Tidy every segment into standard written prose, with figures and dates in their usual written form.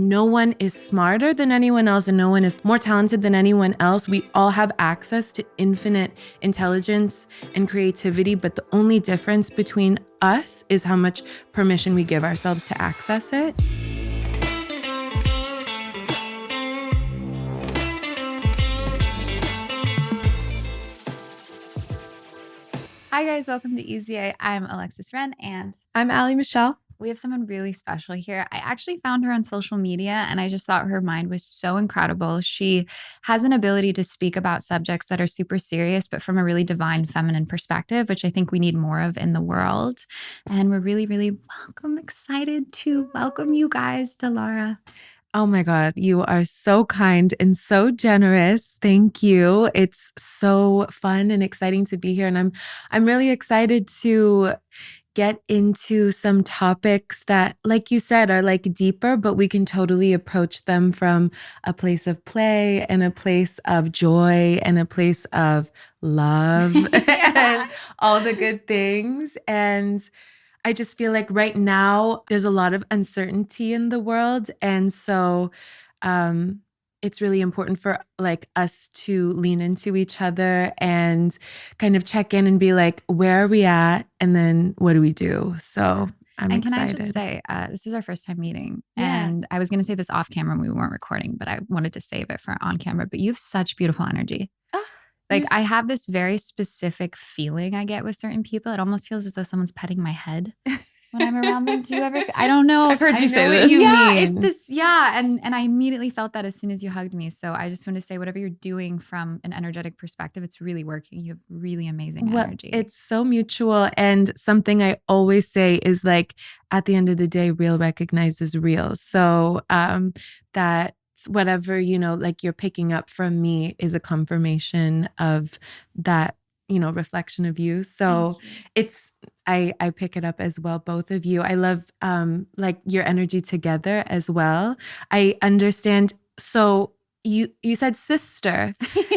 no one is smarter than anyone else and no one is more talented than anyone else. We all have access to infinite intelligence and creativity, but the only difference between us is how much permission we give ourselves to access it. Hi guys, welcome to EZA. I'm Alexis Ren and I'm Allie Michelle. We have someone really special here. I actually found her on social media and I just thought her mind was so incredible. She has an ability to speak about subjects that are super serious, but from a really divine feminine perspective, which I think we need more of in the world. And we're really, really excited to welcome you guys, Dellara. Oh my God, you are so kind and so generous. Thank you. It's so fun and exciting to be here. And I'm really excited to get into some topics that, like you said, are like deeper, but we can totally approach them from a place of play and a place of joy and a place of love and all the good things. And I just feel like right now there's a lot of uncertainty in the world. And so it's really important for like us to lean into each other and kind of check in and be like, where are we at? And then what do we do? So I'm excited. Can I just say, this is our first time meeting. Yeah. And I was going to say this off camera when we weren't recording, but I wanted to save it for on camera. But you have such beautiful energy. Oh. Like I have this very specific feeling I get with certain people. It almost feels as though someone's petting my head when I'm around them. Do you ever feel? I don't know. I've heard you say this. Yeah, it's this. Yeah, and I immediately felt that as soon as you hugged me. So I just want to say, whatever you're doing from an energetic perspective, it's really working. You have really amazing energy. It's so mutual, and something I always say is like, at the end of the day, real recognizes real. So that. Whatever, like you're picking up from me is a confirmation of that, reflection of you. So I pick it up as well, both of you. I love like your energy together as well. I understand. So you said sister,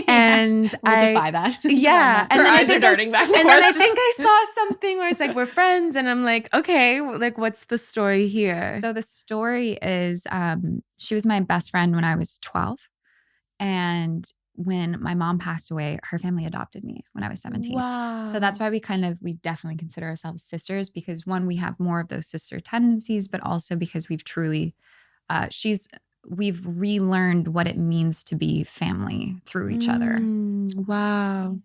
and we'll defy that. Yeah, and then I think I think I saw something where it's like we're friends, and I'm like, okay, like what's the story here? So the story is, she was my best friend when I was 12, and when my mom passed away, her family adopted me when I was 17. Wow. So that's why we definitely consider ourselves sisters, because one, we have more of those sister tendencies, but also because we've truly, we've relearned what it means to be family through each other. Wow.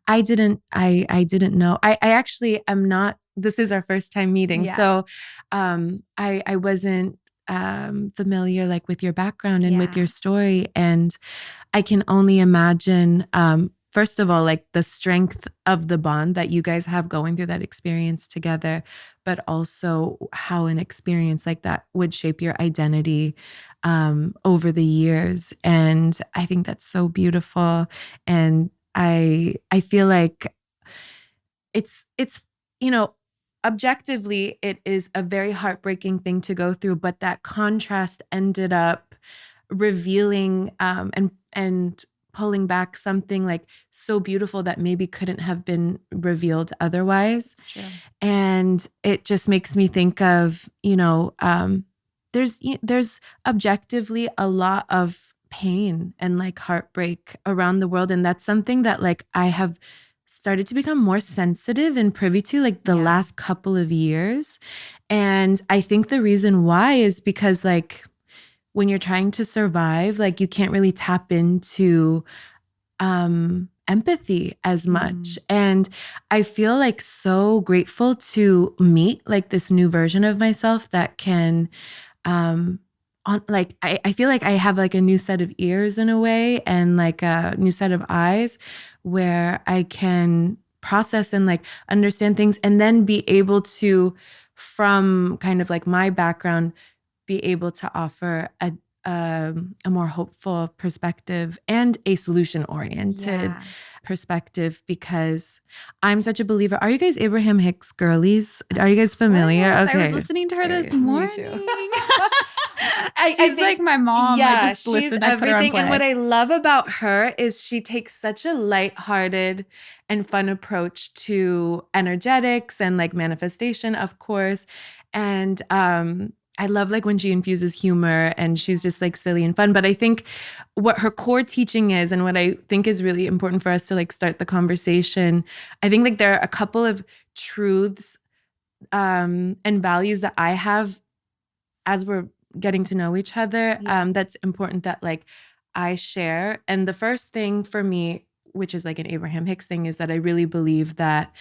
I didn't know. I actually am not, this is our first time meeting. Yeah. So I wasn't familiar like with your background and with your story. And I can only imagine, first of all, like the strength of the bond that you guys have going through that experience together, but also how an experience like that would shape your identity over the years. And I think that's so beautiful. And I feel like it's objectively, it is a very heartbreaking thing to go through, but that contrast ended up revealing and pulling back something like so beautiful that maybe couldn't have been revealed otherwise. That's true. And it just makes me think of, there's objectively a lot of pain and like heartbreak around the world. And that's something that like I have started to become more sensitive and privy to like the last couple of years. And I think the reason why is because like when you're trying to survive, like you can't really tap into empathy as much. And I feel like so grateful to meet like this new version of myself that can I feel like I have like a new set of ears in a way and like a new set of eyes where I can process and like understand things and then be able to, from kind of like my background, be able to offer a more hopeful perspective and a solution-oriented perspective, because I'm such a believer. Are you guys Abraham Hicks girlies? Are you guys familiar? Yes, okay. I was listening to her this morning. Me too. She's I think, like my mom. Yeah, I just she's everything. And what I love about her is she takes such a lighthearted and fun approach to energetics and like manifestation, of course. And I love like when she infuses humor and she's just like silly and fun. But I think what her core teaching is, and what I think is really important for us to like start the conversation, I think like there are a couple of truths and values that I have as we're getting to know each other, Yeah. that's important that like I share. And the first thing for me, which is like an Abraham Hicks thing, is that I really believe that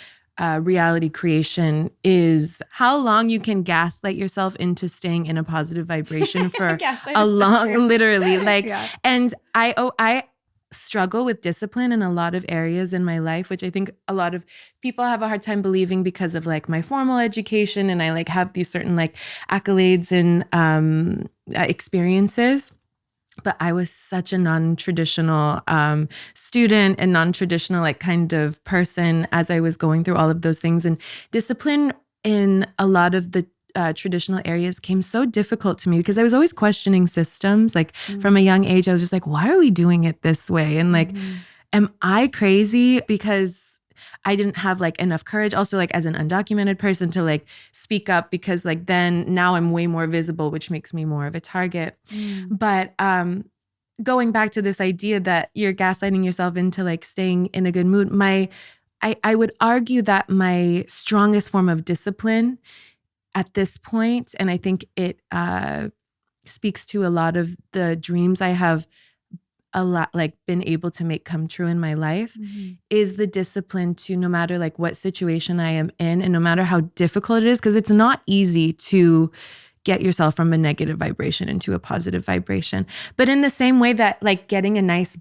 reality creation is how long you can gaslight yourself into staying in a positive vibration for Gaslight a is so long, true. literally like, Yeah. and I struggle with discipline in a lot of areas in my life, which I think a lot of people have a hard time believing because of like my formal education. And I like have these certain like accolades and experiences. But I was such a non-traditional student and non-traditional like kind of person as I was going through all of those things. And discipline in a lot of the traditional areas came so difficult to me because I was always questioning systems. Like from a young age, I was just like, why are we doing it this way? And like, am I crazy because I didn't have like enough courage also like as an undocumented person to like speak up, because like then now I'm way more visible, which makes me more of a target. But going back to this idea that you're gaslighting yourself into like staying in a good mood, I would argue that my strongest form of discipline at this point, and I think it speaks to a lot of the dreams I have a lot like been able to make come true in my life, is the discipline to, no matter like what situation I am in and no matter how difficult it is, because it's not easy to get yourself from a negative vibration into a positive vibration. But in the same way that like getting a nice,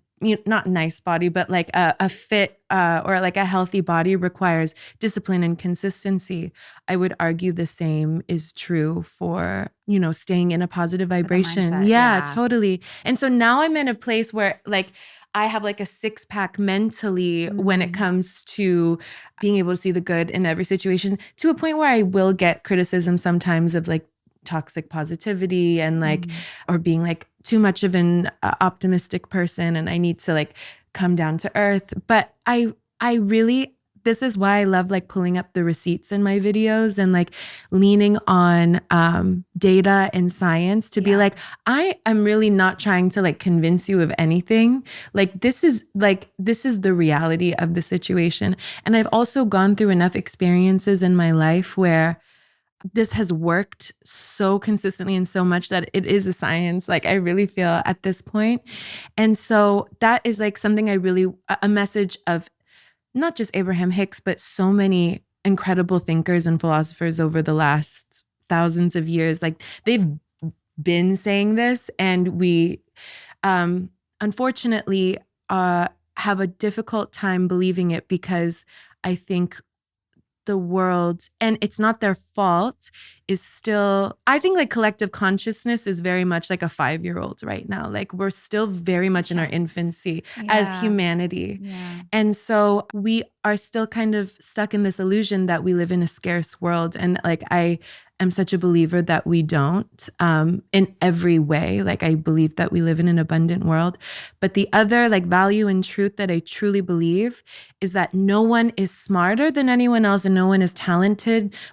not nice body, but like a fit or like a healthy body requires discipline and consistency, I would argue the same is true for, staying in a positive vibration. mindset, Yeah, yeah. totally. And so now I'm in a place where like I have like a six pack mentally when it comes to being able to see the good in every situation, to a point where I will get criticism sometimes of like toxic positivity and like, or being like too much of an optimistic person, and I need to like come down to earth. But I really, this is why I love like pulling up the receipts in my videos and like leaning on data and science to be like, I am really not trying to like convince you of anything. Like this is the reality of the situation. And I've also gone through enough experiences in my life where this has worked so consistently and so much that it is a science, like I really feel at this point. And so that is like something a message of not just Abraham Hicks, but so many incredible thinkers and philosophers over the last thousands of years. Like they've been saying this, and we unfortunately have a difficult time believing it, because I think the world, and it's not their fault, is still, I think like collective consciousness is very much like a 5-year-old right now. Like we're still very much in our infancy as humanity. And so we are still kind of stuck in this illusion that we live in a scarce world. And like I am such a believer that we don't in every way. Like I believe that we live in an abundant world. But the other like value and truth that I truly believe is that no one is smarter than anyone else, and no one is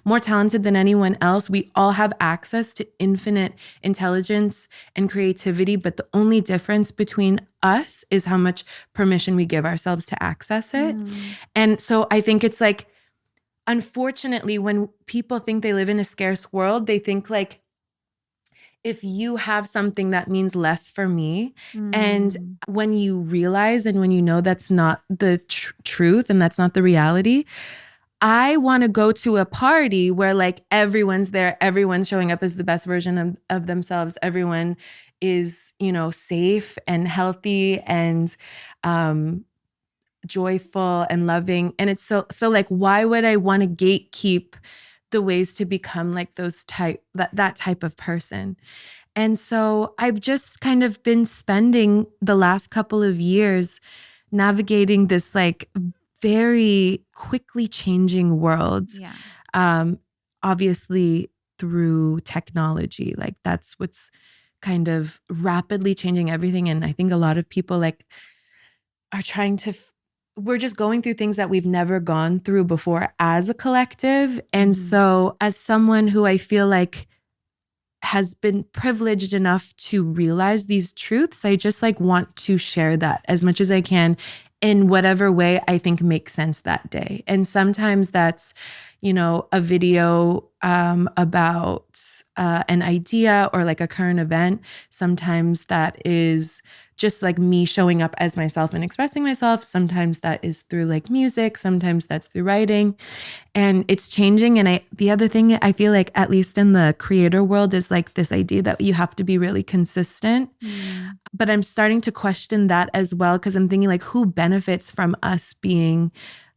more talented than anyone else. We all have access to infinite intelligence and creativity, but the only difference between us is how much permission we give ourselves to access it. And so I think it's like, unfortunately, when people think they live in a scarce world, they think like, if you have something that means less for me. And when you realize and when you know that's not the truth and that's not the reality, I want to go to a party where like everyone's there, everyone's showing up as the best version of themselves. Everyone is, safe and healthy and joyful and loving. And it's so like, why would I want to gatekeep the ways to become like that type of person? And so I've just kind of been spending the last couple of years navigating this like very quickly changing world. Obviously through technology, like that's what's kind of rapidly changing everything. And I think a lot of people like are trying to we're just going through things that we've never gone through before as a collective. And so as someone who I feel like has been privileged enough to realize these truths, I just like want to share that as much as I can in whatever way I think makes sense that day. And sometimes that's, a video about an idea or like a current event. Sometimes that is just like me showing up as myself and expressing myself. Sometimes that is through like music. Sometimes that's through writing. And it's changing. And the other thing I feel like, at least in the creator world, is like this idea that you have to be really consistent. But I'm starting to question that as well, because I'm thinking like, who benefits from us being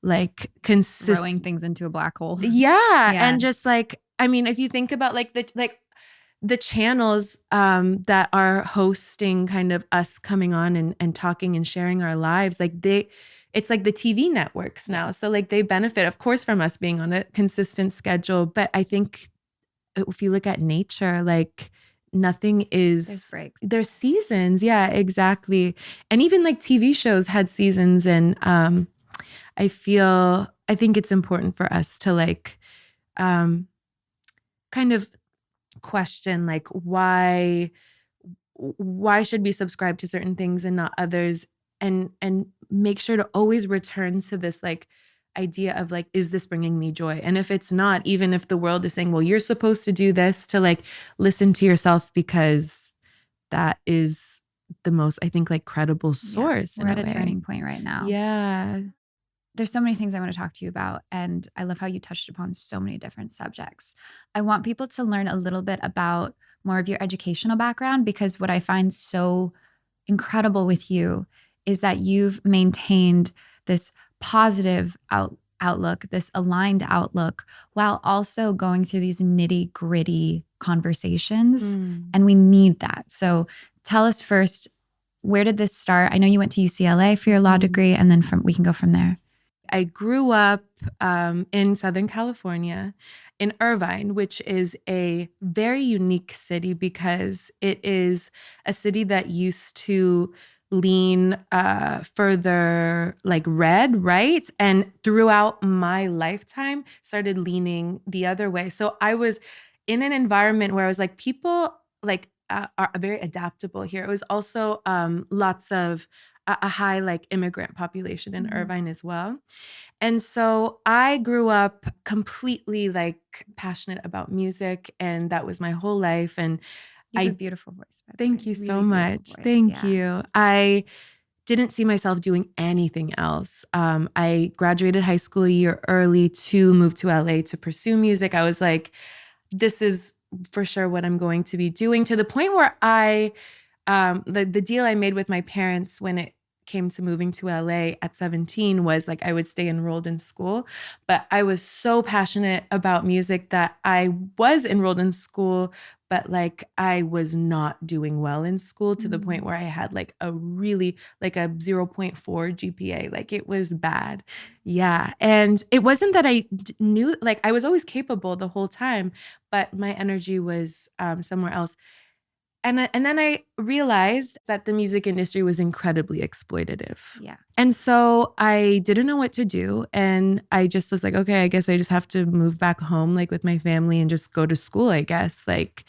like consistent, throwing things into a black hole? Yeah. And just like, I mean, if you think about like the channels that are hosting kind of us coming on and talking and sharing our lives, like it's like the TV networks now. So like they benefit, of course, from us being on a consistent schedule. But I think if you look at nature, like nothing is, There's breaks. There's seasons. Yeah, exactly. And even like TV shows had seasons. And I think it's important for us to like kind of question like why should we subscribe to certain things and not others, and make sure to always return to this like idea of like, is this bringing me joy? And if it's not, even if the world is saying, well, you're supposed to do this, to like listen to yourself, because that is the most, I think, like credible source. We're at a turning point right now. Yeah. There's so many things I want to talk to you about, and I love how you touched upon so many different subjects. I want people to learn a little bit about more of your educational background, because what I find so incredible with you is that you've maintained this positive outlook, this aligned outlook, while also going through these nitty-gritty conversations. And we need that. So tell us first, where did this start? I know you went to UCLA for your law degree, and then we can go from there. I grew up in Southern California, in Irvine, which is a very unique city because it is a city that used to lean further like red, right? And throughout my lifetime started leaning the other way. So I was in an environment where I was like, people like are very adaptable here. It was also lots of a high like immigrant population in Irvine as well. And so I grew up completely like passionate about music, and that was my whole life. And you have a beautiful voice. By the thank way. you Really so much. Thank you. I didn't see myself doing anything else. I graduated high school a year early to move to LA to pursue music. I was like, this is for sure what I'm going to be doing, to the point where the deal I made with my parents when it came to moving to LA at 17 was like I would stay enrolled in school. But I was so passionate about music that I was enrolled in school, but like I was not doing well in school, to the point where I had like a really like a 0.4 GPA. Like it was bad. Yeah. And it wasn't that I knew, like I was always capable the whole time, but my energy was somewhere else. And then I realized that the music industry was incredibly exploitative. Yeah. And so I didn't know what to do. And I just was like, okay, I guess I just have to move back home, like with my family, and just go to school, I guess. Like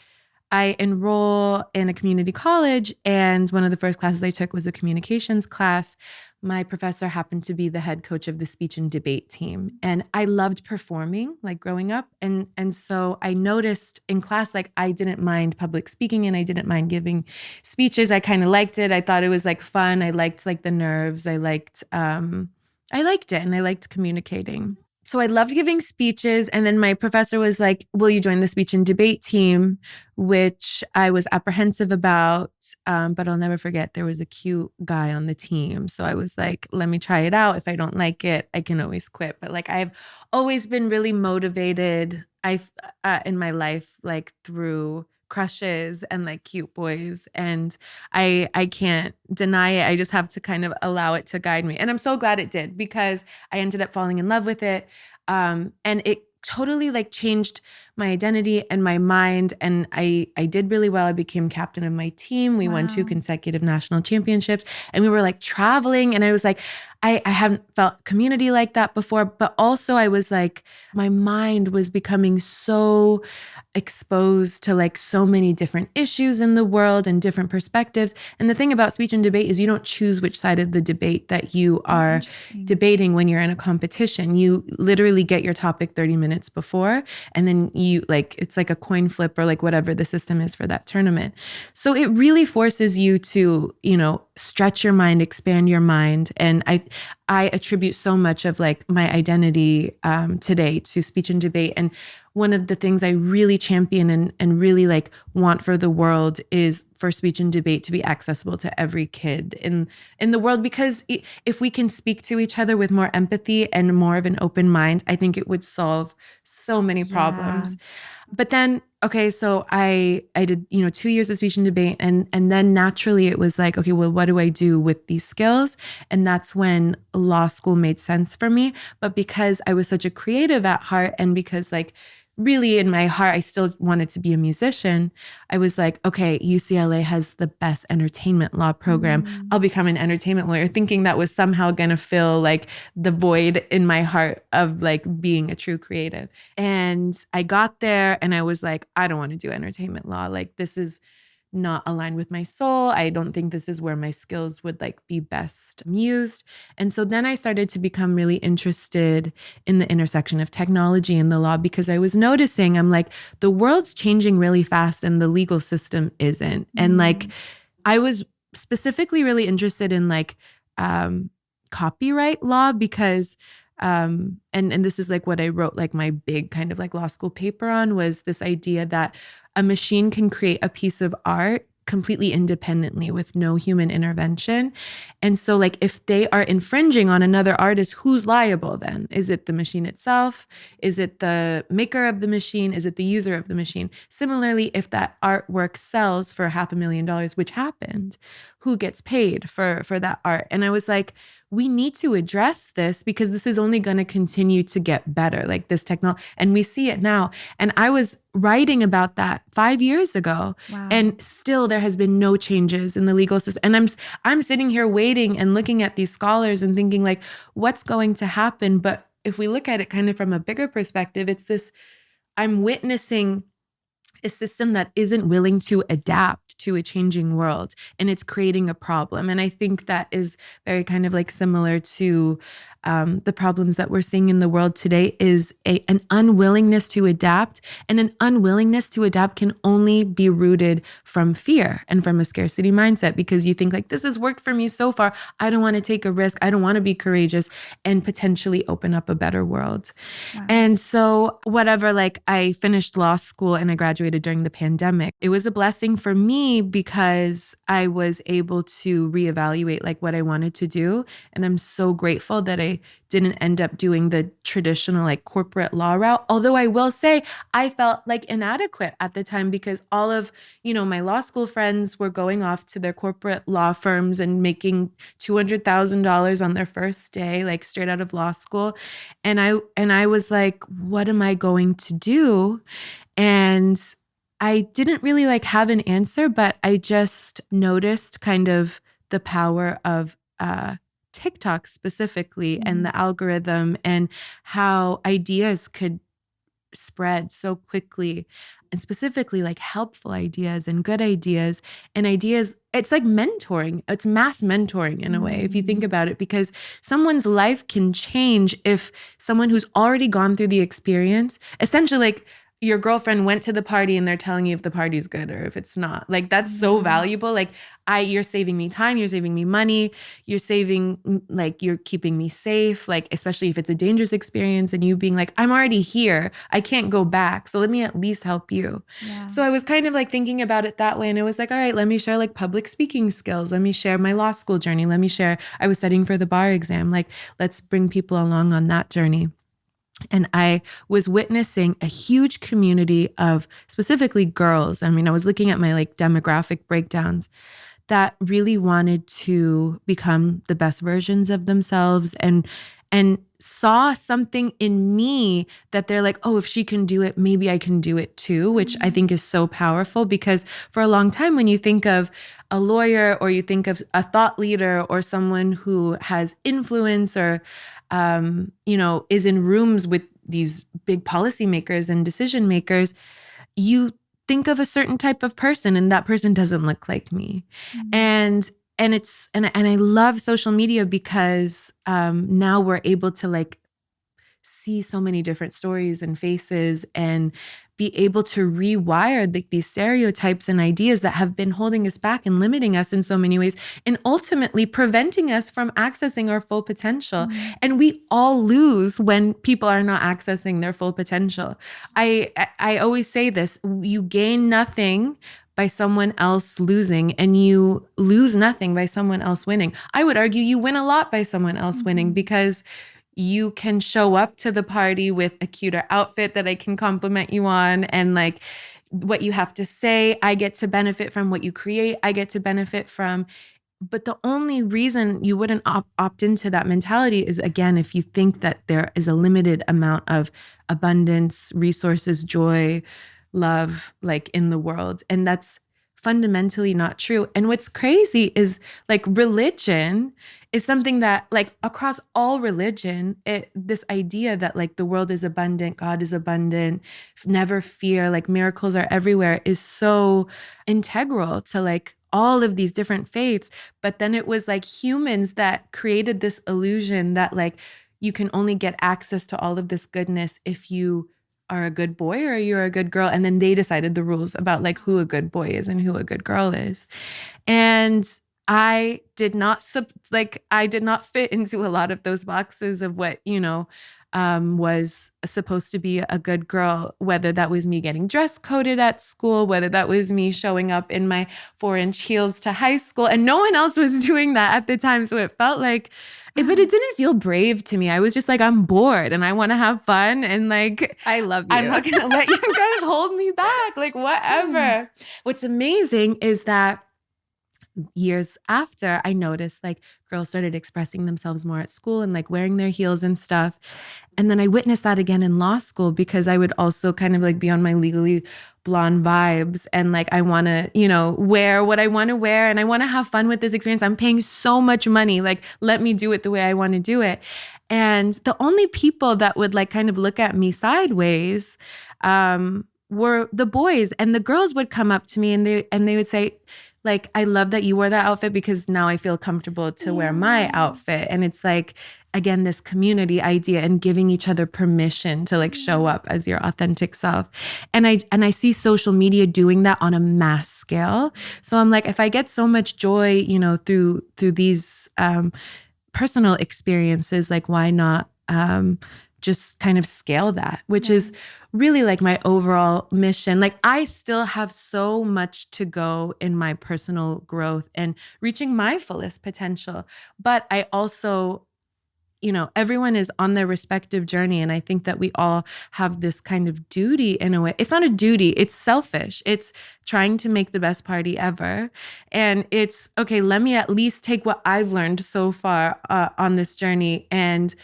I enroll in a community college, and one of the first classes I took was a communications class. My professor happened to be the head coach of the speech and debate team. And I loved performing like growing up. And so I noticed in class, like I didn't mind public speaking and I didn't mind giving speeches. I kind of liked it. I thought it was like fun. I liked like the nerves. I liked it, and I liked communicating. So I loved giving speeches. And then my professor was like, will you join the speech and debate team? Which I was apprehensive about. But I'll never forget, there was a cute guy on the team. So I was like, let me try it out. If I don't like it, I can always quit. But like, I've always been really motivated in my life, like through crushes and like cute boys. And I can't deny it. I just have to kind of allow it to guide me. And I'm so glad it did, because I ended up falling in love with it. And it totally like changed my identity and my mind. And I did really well. I became captain of my team. We won 2 Wow. consecutive national championships, and we were like traveling. And I was like, I haven't felt community like that before. But also I was like, my mind was becoming so exposed to like so many different issues in the world and different perspectives. And the thing about speech and debate is you don't choose which side of the debate that you Oh, are interesting. debating when you're in a competition. You literally get your topic 30 minutes before, and then you like, it's like a coin flip or like whatever the system is for that tournament. So it really forces you to, stretch your mind, expand your mind. And I attribute so much of like my identity today to speech and debate. And one of the things I really champion and really like want for the world is for speech and debate to be accessible to every kid in the world. Because if we can speak to each other with more empathy and more of an open mind, I think it would solve so many Yeah. problems. But then, okay, so I did, 2 years of speech and debate, and then naturally it was like, okay, well, what do I do with these skills? And that's when law school made sense for me. But because I was such a creative at heart, and because like really in my heart I still wanted to be a musician, I was like, okay, UCLA has the best entertainment law program. Mm. I'll become an entertainment lawyer, thinking that was somehow going to fill like the void in my heart of like being a true creative. And I got there and I was like, I don't want to do entertainment law. Like, this is not aligned with my soul. I don't think this is where my skills would like be best used. And so then I started to become really interested in the intersection of technology and the law, because I was noticing, I'm like, the world's changing really fast and the legal system isn't. And like, Mm. I was specifically really interested in like copyright law, because and this is like what I wrote like my big kind of like law school paper on, was this idea that a machine can create a piece of art completely independently with no human intervention. And so like if they are infringing on another artist, who's liable then? Is it the machine itself? Is it the maker of the machine? Is it the user of the machine? Similarly, if that artwork sells for $500,000, which happened, who gets paid for that art? And I was like, we need to address this, because this is only going to continue to get better, like this technology. And we see it now. And I was writing about that 5 years ago, Wow. and still there has been no changes in the legal system. And I'm sitting here waiting and looking at these scholars and thinking like, what's going to happen? But if we look at it kind of from a bigger perspective, it's this, I'm witnessing a system that isn't willing to adapt to a changing world, and it's creating a problem. And I think that is very kind of like similar to the problems that we're seeing in the world today, is an unwillingness to adapt. And an unwillingness to adapt can only be rooted from fear and from a scarcity mindset, because you think like, this has worked for me so far. I don't want to take a risk. I don't want to be courageous and potentially open up a better world. Wow. And so whatever, like I finished law school and I graduated during the pandemic. It was a blessing for me because I was able to reevaluate like what I wanted to do. And I'm so grateful that I didn't end up doing the traditional like corporate law route. Although I will say I felt like inadequate at the time, because all of, my law school friends were going off to their corporate law firms and making $200,000 on their first day, like straight out of law school. And I was like, what am I going to do? And I didn't really like have an answer, but I just noticed kind of the power of TikTok specifically, and the algorithm, and how ideas could spread so quickly, and specifically like helpful ideas and good ideas and ideas. It's like mentoring. It's mass mentoring in a way, if you think about it, because someone's life can change if someone who's already gone through the experience, essentially like your girlfriend went to the party and they're telling you if the party's good or if it's not. Like that's so valuable. Like you're saving me time, you're saving me money, you're keeping me safe. Like, especially if it's a dangerous experience and you being like, I'm already here, I can't go back. So let me at least help you. Yeah. So I was kind of like thinking about it that way. And it was like, all right, let me share like public speaking skills. Let me share my law school journey. Let me share, I was studying for the bar exam. Like, let's bring people along on that journey. And I was witnessing a huge community of specifically girls. I mean, I was looking at my like demographic breakdowns that really wanted to become the best versions of themselves, and and saw something in me that they're like, oh, if she can do it, maybe I can do it too, which I think is so powerful. Because for a long time, when you think of a lawyer or you think of a thought leader or someone who has influence or, is in rooms with these big policymakers and decision makers, you think of a certain type of person and that person doesn't look like me. And I love social media because now we're able to like see so many different stories and faces and be able to rewire these stereotypes and ideas that have been holding us back and limiting us in so many ways and ultimately preventing us from accessing our full potential. And we all lose when people are not accessing their full potential. I always say this, you gain nothing by someone else losing, and you lose nothing by someone else winning. I would argue you win a lot by someone else winning, because you can show up to the party with a cuter outfit that I can compliment you on, and like what you have to say, I get to benefit from what you create, I get to benefit from. But the only reason you wouldn't opt into that mentality is, again, if you think that there is a limited amount of abundance, resources, joy, love, like in the world. And that's fundamentally not true. And what's crazy is like religion is something that like across all religion, this idea that like the world is abundant, God is abundant, never fear, like miracles are everywhere, is so integral to like all of these different faiths. But then it was like humans that created this illusion that like you can only get access to all of this goodness if you are a good boy or you're a good girl. And then they decided the rules about like who a good boy is and who a good girl is. And I did not I did not fit into a lot of those boxes of what, was supposed to be a good girl, whether that was me getting dress coded at school, whether that was me showing up in my 4-inch heels to high school. And no one else was doing that at the time. So it felt like, but it didn't feel brave to me. I was just like, I'm bored and I want to have fun. And like, I love you. I'm not going to let you guys hold me back. Like, whatever. What's amazing is that years after, I noticed like girls started expressing themselves more at school and like wearing their heels and stuff. And then I witnessed that again in law school, because I would also kind of like be on my Legally Blonde vibes and like I want to, wear what I want to wear and I want to have fun with this experience. I'm paying so much money, like let me do it the way I want to do it. And the only people that would like kind of look at me sideways were the boys, and the girls would come up to me and they would say, like, I love that you wore that outfit because now I feel comfortable to wear my outfit. And it's like, again, this community idea and giving each other permission to like show up as your authentic self. And I see social media doing that on a mass scale. So I'm like, if I get so much joy, through these personal experiences, like why not just kind of scale that, which is really like my overall mission. Like I still have so much to go in my personal growth and reaching my fullest potential. But I also, everyone is on their respective journey. And I think that we all have this kind of duty in a way. It's not a duty, it's selfish. It's trying to make the best party ever. And it's, okay, let me at least take what I've learned so far on this journey and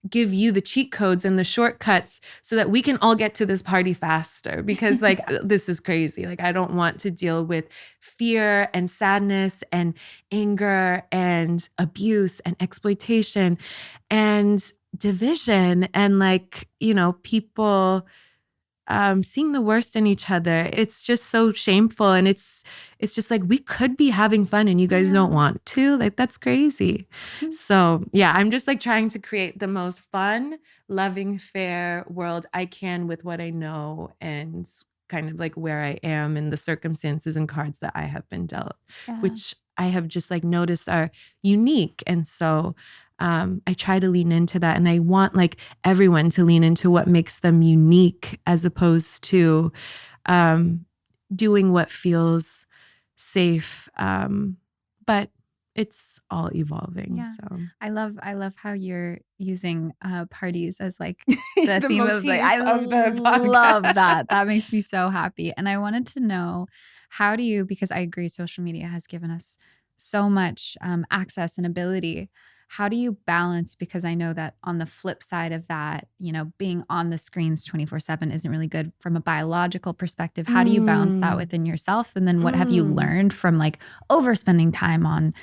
give you the cheat codes and the shortcuts so that we can all get to this party faster, because like this is crazy. Like I don't want to deal with fear and sadness and anger and abuse and exploitation and division and like, people seeing the worst in each other. It's just so shameful. And it's just like, we could be having fun and you guys don't want to. Like, that's crazy. So yeah, I'm just like trying to create the most fun, loving, fair world I can with what I know and kind of like where I am and the circumstances and cards that I have been dealt, which I have just like noticed are unique. And so I try to lean into that, and I want like everyone to lean into what makes them unique, as opposed to doing what feels safe. But it's all evolving. Yeah. So I love how you're using parties as like the theme of like, I of the love podcast. that. That makes me so happy. And I wanted to know, how do you, because I agree social media has given us so much access and ability. How do you balance? Because I know that on the flip side of that, being on the screens 24/7 isn't really good from a biological perspective. How do you balance that Mm, within yourself? And then what have you mm. learned from like overspending time on,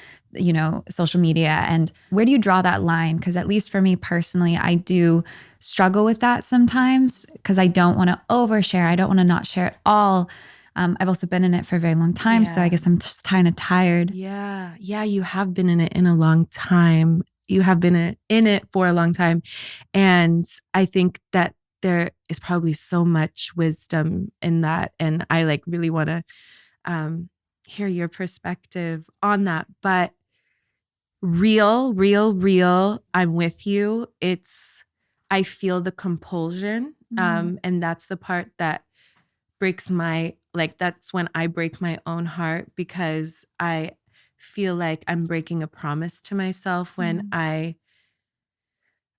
social media? And where do you draw that line? Because at least for me personally, I do struggle with that sometimes because I don't want to overshare. I don't want to not share at all. I've also been in it for a very long time. So I Yeah. guess I'm just kind of tired. Yeah. Yeah. You have been in it in a long time. You have been in it for a long time. And I think that there is probably so much wisdom in that. And I like really want to hear your perspective on that. But real, I'm with you. I feel the compulsion. And that's the part that that's when I break my own heart, because I feel like I'm breaking a promise to myself when I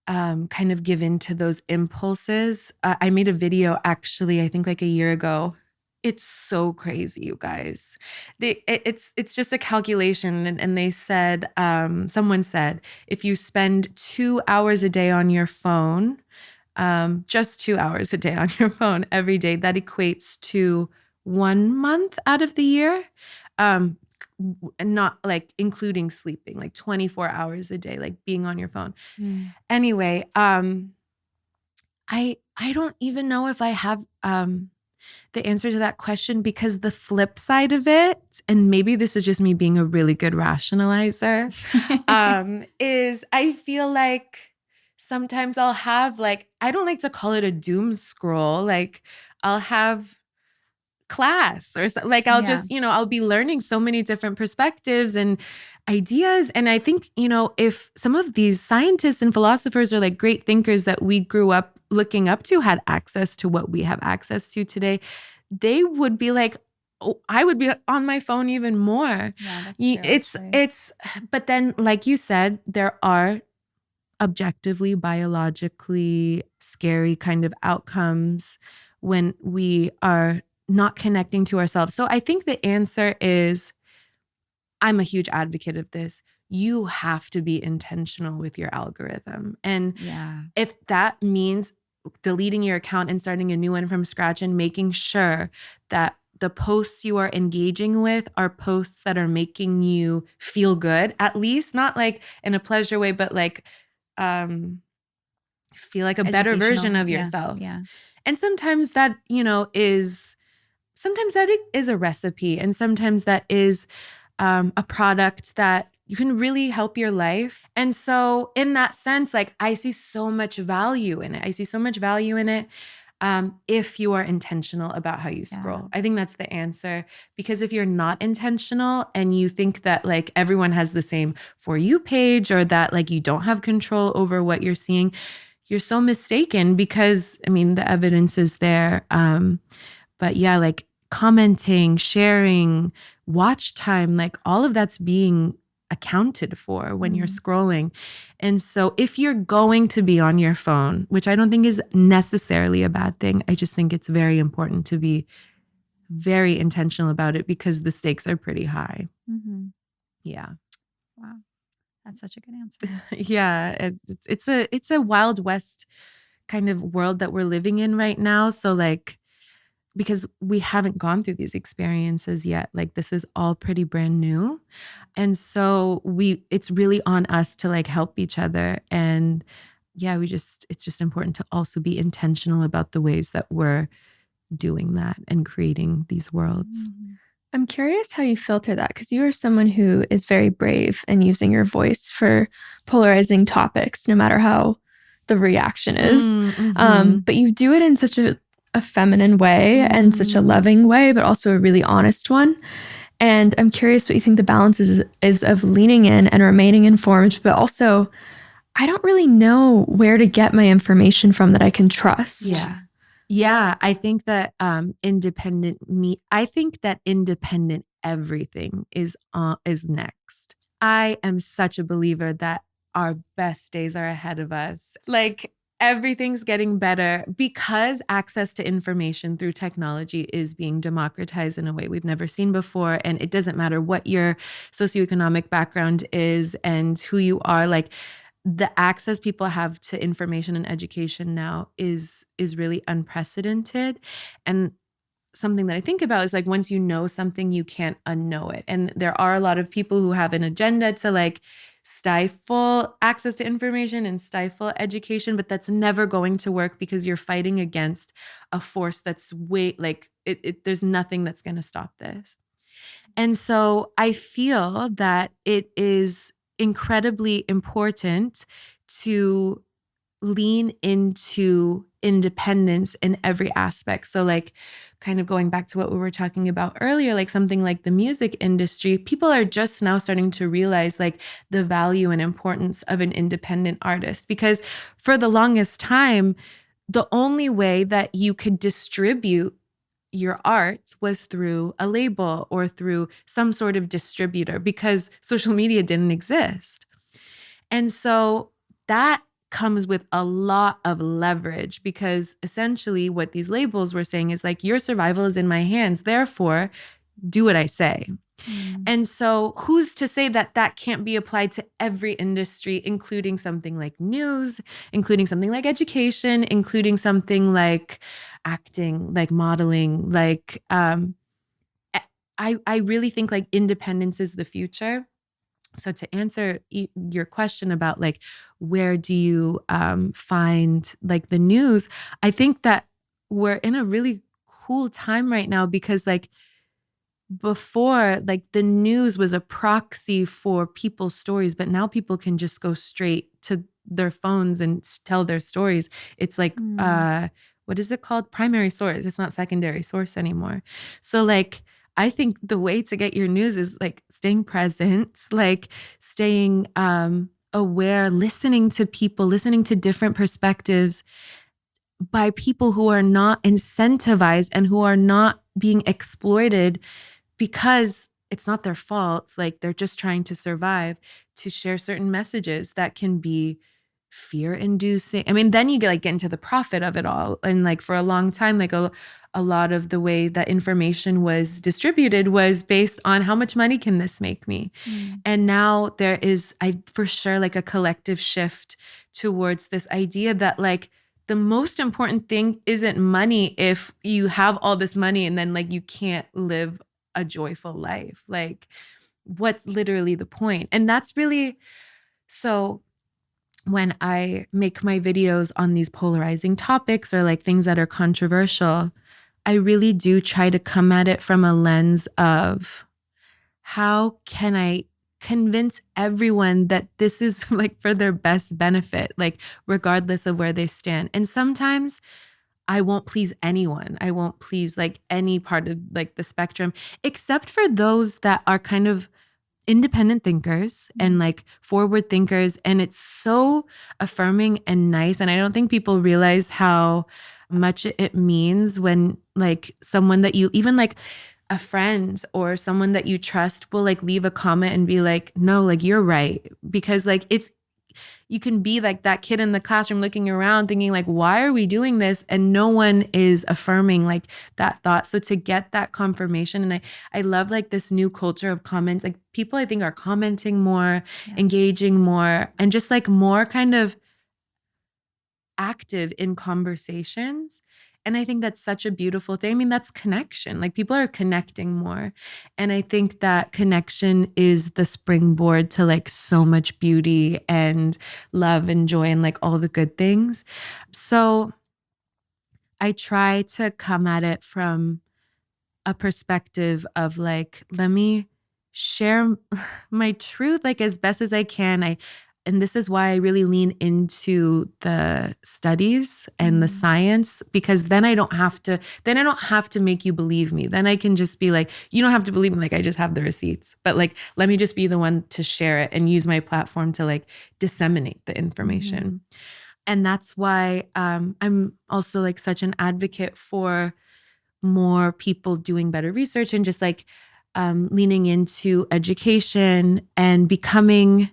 kind of give in to those impulses. I made a video actually, I think like a year ago. It's so crazy, you guys. It's just a calculation, and they said, someone said, if you spend 2 hours a day on your phone, just 2 hours a day on your phone every day, that equates to 1 month out of the year. And not like including sleeping, like 24 hours a day, like being on your phone. Anyway, I don't even know if I have the answer to that question, because the flip side of it, and maybe this is just me being a really good rationalizer, is I feel like sometimes I'll have like, I don't like to call it a doom scroll. Like I'll have class or so, like I'll Yeah. just, I'll be learning so many different perspectives and ideas. And I think, if some of these scientists and philosophers or like great thinkers that we grew up looking up to had access to what we have access to today, they would be like, oh, I would be on my phone even more. Yeah, that's true, actually. But then, like you said, there are objectively, biologically scary kind of outcomes when we are not connecting to ourselves. So I think the answer is, I'm a huge advocate of this. You have to be intentional with your algorithm. And Yeah. if that means deleting your account and starting a new one from scratch and making sure that the posts you are engaging with are posts that are making you feel good, at least not like in a pleasure way, but like feel like a better version of yourself. Yeah. And sometimes that, sometimes that is a recipe, and sometimes that is a product that you can really help your life. And so in that sense, like I see so much value in it. If you are intentional about how you scroll. Yeah. I think that's the answer. Because if you're not intentional and you think that like everyone has the same For You page, or that like you don't have control over what you're seeing, you're so mistaken, because I mean, the evidence is there. But yeah, like commenting, sharing, watch time, like all of that's being accounted for when you're scrolling. And so if you're going to be on your phone, which I don't think is necessarily a bad thing, I just think it's very important to be very intentional about it, because the stakes are pretty high. Yeah. Wow. That's such a good answer. Yeah. It's a Wild West kind of world that we're living in right now. So like, because we haven't gone through these experiences yet. Like this is all pretty brand new. And so it's really on us to like help each other. And yeah, it's just important to also be intentional about the ways that we're doing that and creating these worlds. I'm curious how you filter that, because you are someone who is very brave in using your voice for polarizing topics, no matter how the reaction is. But you do it in such a feminine way and such a loving way, but also a really honest one. And I'm curious what you think the balance is of leaning in and remaining informed, but also I don't really know where to get my information from that I can trust. Yeah, I think that independent everything is next. I am such a believer that our best days are ahead of us. Like everything's getting better because access to information through technology is being democratized in a way we've never seen before. And it doesn't matter what your socioeconomic background is and who you are, like the access people have to information and education now is really unprecedented. And something that I think about is like, once you know something, you can't unknow it. And there are a lot of people who have an agenda to like stifle access to information and stifle education, but that's never going to work because you're fighting against a force that's there's nothing that's going to stop this. And so I feel that it is incredibly important to lean into independence in every aspect. So like kind of going back to what we were talking about earlier, like something like the music industry, people are just now starting to realize like the value and importance of an independent artist, because for the longest time, the only way that you could distribute your art was through a label or through some sort of distributor, because social media didn't exist. And so that comes with a lot of leverage, because essentially what these labels were saying is like, your survival is in my hands, therefore do what I say. And so who's to say that that can't be applied to every industry, including something like news, including something like education, including something like acting, like modeling, like I really think like independence is the future. So to answer your question about like, where do you find like the news? I think that we're in a really cool time right now, because like before, like the news was a proxy for people's stories, but now people can just go straight to their phones and tell their stories. It's like, what is it called? Primary source. It's not secondary source anymore. So like, I think the way to get your news is like staying present, like staying aware, listening to people, listening to different perspectives by people who are not incentivized and who are not being exploited because it's not their fault. Like they're just trying to survive, to share certain messages that can be fear-inducing. I mean, then you get into the profit of it all. And like for a long time, like a lot of the way that information was distributed was based on how much money can this make me? And now there is, for sure, like a collective shift towards this idea that like the most important thing isn't money if you have all this money and then like you can't live a joyful life. Like what's literally the point? And that's really, so when I make my videos on these polarizing topics or like things that are controversial, I really do try to come at it from a lens of how can I convince everyone that this is like for their best benefit, like regardless of where they stand. And sometimes I won't please anyone. I won't please like any part of like the spectrum, except for those that are kind of independent thinkers and like forward thinkers. And it's so affirming and nice. And I don't think people realize how much it means when like someone that you, even like a friend or someone that you trust, will like leave a comment and be like, no, like you're right. Because like you can be like that kid in the classroom looking around thinking like, why are we doing this? And no one is affirming like that thought. So to get that confirmation, and I love like this new culture of comments, like people I think are commenting more, engaging more, and just like more kind of active in conversations. And I think that's such a beautiful thing. I mean, that's connection. Like people are connecting more. And I think that connection is the springboard to like so much beauty and love and joy and like all the good things. So I try to come at it from a perspective of like, let me share my truth like as best as I can. And this is why I really lean into the studies and the science, because then I don't have to make you believe me. Then I can just be like, you don't have to believe me. Like I just have the receipts, but like, let me just be the one to share it and use my platform to like disseminate the information. And that's why I'm also like such an advocate for more people doing better research and just like leaning into education and becoming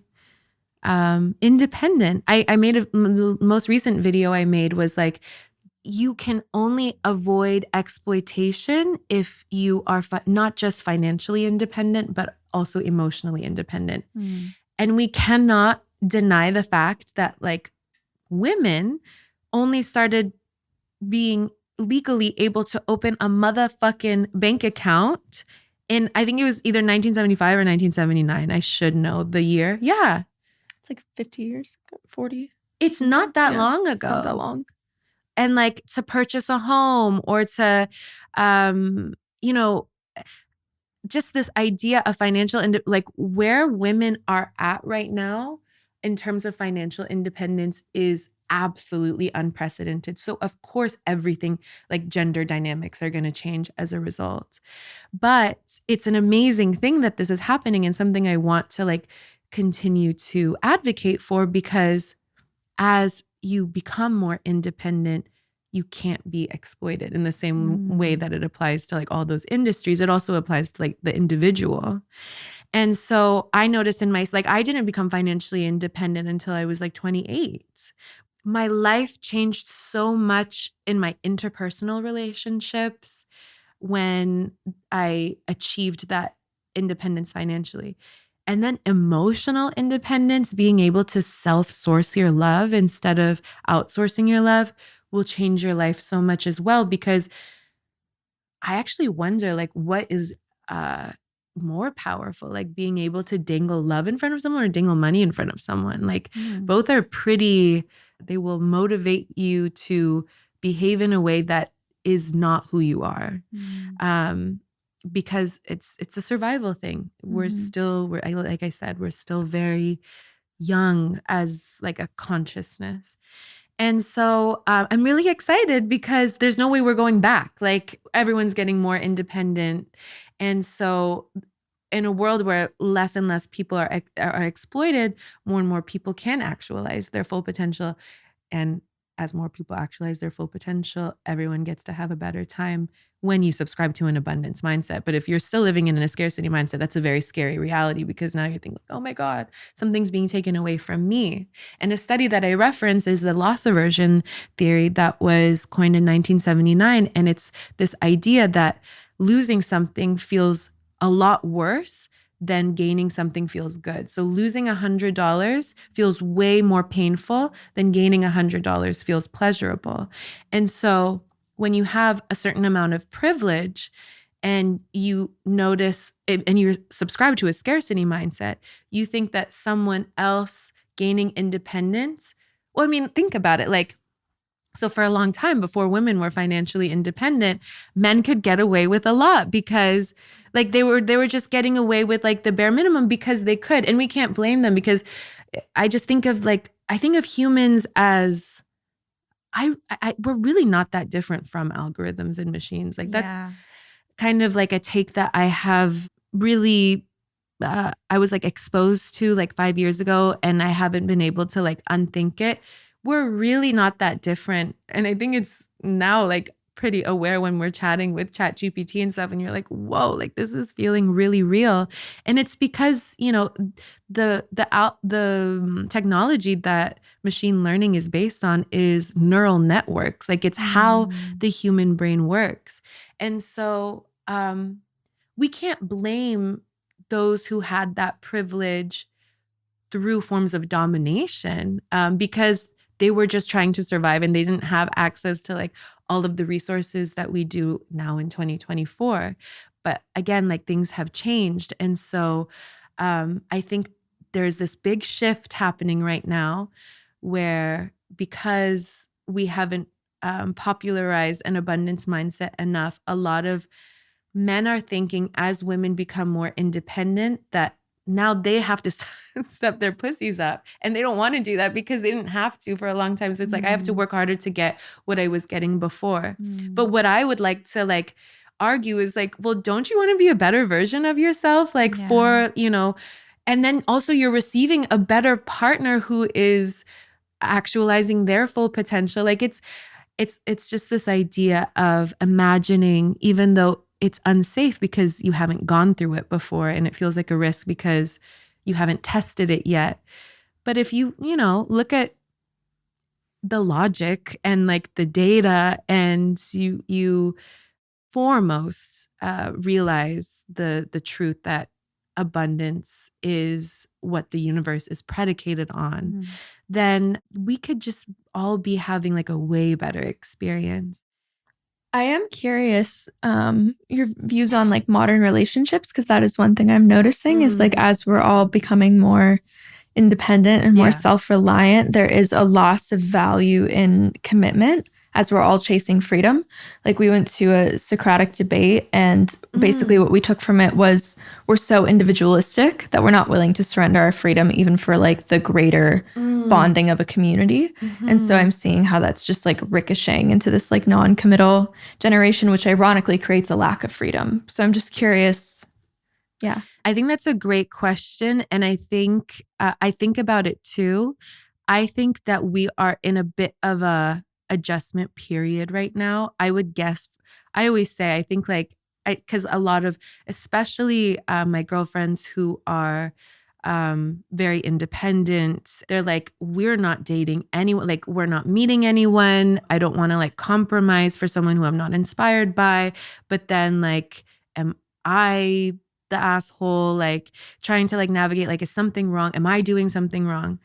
independent. I made the most recent video I made was like, you can only avoid exploitation if you are not just financially independent, but also emotionally independent. And we cannot deny the fact that like women only started being legally able to open a motherfucking bank account in, I think it was either 1975 or 1979. I should know the year. Yeah. It's like 50 years, 40. It's not that long ago. It's not that long. And like to purchase a home or to, you know, just this idea of financial, like where women are at right now in terms of financial independence is absolutely unprecedented. So of course, everything like gender dynamics are going to change as a result. But it's an amazing thing that this is happening and something I want to like continue to advocate for, because as you become more independent, you can't be exploited in the same way that it applies to like all those industries. It also applies to like the individual. And so I noticed in my, like, I didn't become financially independent until I was like 28. My life changed so much in my interpersonal relationships when I achieved that independence financially. And then emotional independence, being able to self-source your love instead of outsourcing your love, will change your life so much as well. Because I actually wonder, like, what is more powerful, like being able to dangle love in front of someone or dangle money in front of someone? Like both are pretty, they will motivate you to behave in a way that is not who you are. Because it's a survival thing. We're like I said, we're still very young as like a consciousness. And so I'm really excited because there's no way we're going back. Like everyone's getting more independent. And so in a world where less and less people are exploited, more and more people can actualize their full potential. And as more people actualize their full potential, everyone gets to have a better time when you subscribe to an abundance mindset. But if you're still living in a scarcity mindset, that's a very scary reality, because now you're thinking, oh my God, something's being taken away from me. And a study that I reference is the loss aversion theory that was coined in 1979. And it's this idea that losing something feels a lot worse than gaining something feels good. So losing $100 feels way more painful than gaining $100 feels pleasurable. And so when you have a certain amount of privilege and you notice it, and you're subscribed to a scarcity mindset, you think that someone else gaining independence, well, I mean, think about it. Like, so for a long time before women were financially independent, men could get away with a lot because like they were just getting away with like the bare minimum because they could. And we can't blame them, because I just think of like, I think of humans as we're really not that different from algorithms and machines. Like that's kind of like a take that I have really I was like exposed to like 5 years ago, and I haven't been able to like unthink it. We're really not that different. And I think it's now like pretty aware when we're chatting with ChatGPT and stuff, and you're like, whoa, like this is feeling really real. And it's because, you know, the technology that machine learning is based on is neural networks. Like it's how the human brain works. And so we can't blame those who had that privilege through forms of domination because they were just trying to survive and they didn't have access to like all of the resources that we do now in 2024. But again, like things have changed. And so I think there's this big shift happening right now where, because we haven't popularized an abundance mindset enough, a lot of men are thinking as women become more independent that now they have to step their pussies up, and they don't want to do that because they didn't have to for a long time. So it's like, I have to work harder to get what I was getting before. But what I would like to like argue is like, well, don't you want to be a better version of yourself? Like for, you know, and then also you're receiving a better partner who is actualizing their full potential. Like it's just this idea of imagining, even though it's unsafe because you haven't gone through it before and it feels like a risk because you haven't tested it yet. But if you look at the logic and like the data, and you foremost realize the truth that abundance is what the universe is predicated on, then we could just all be having like a way better experience. I am curious your views on like modern relationships, because that is one thing I'm noticing is like as we're all becoming more independent and more self-reliant, there is a loss of value in commitment as we're all chasing freedom. Like we went to a Socratic debate, and basically what we took from it was we're so individualistic that we're not willing to surrender our freedom even for like the greater bonding of a community. And so I'm seeing how that's just like ricocheting into this like non-committal generation, which ironically creates a lack of freedom. So I'm just curious. Yeah. I think that's a great question. And I think about it too. I think that we are in a bit of a adjustment period right now. I would guess, I always say, I think like, because a lot of, especially my girlfriends who are very independent, they're like, we're not dating anyone, like we're not meeting anyone. I don't want to like compromise for someone who I'm not inspired by. But then like, am I the asshole, like trying to like navigate, like, is something wrong? Am I doing something wrong?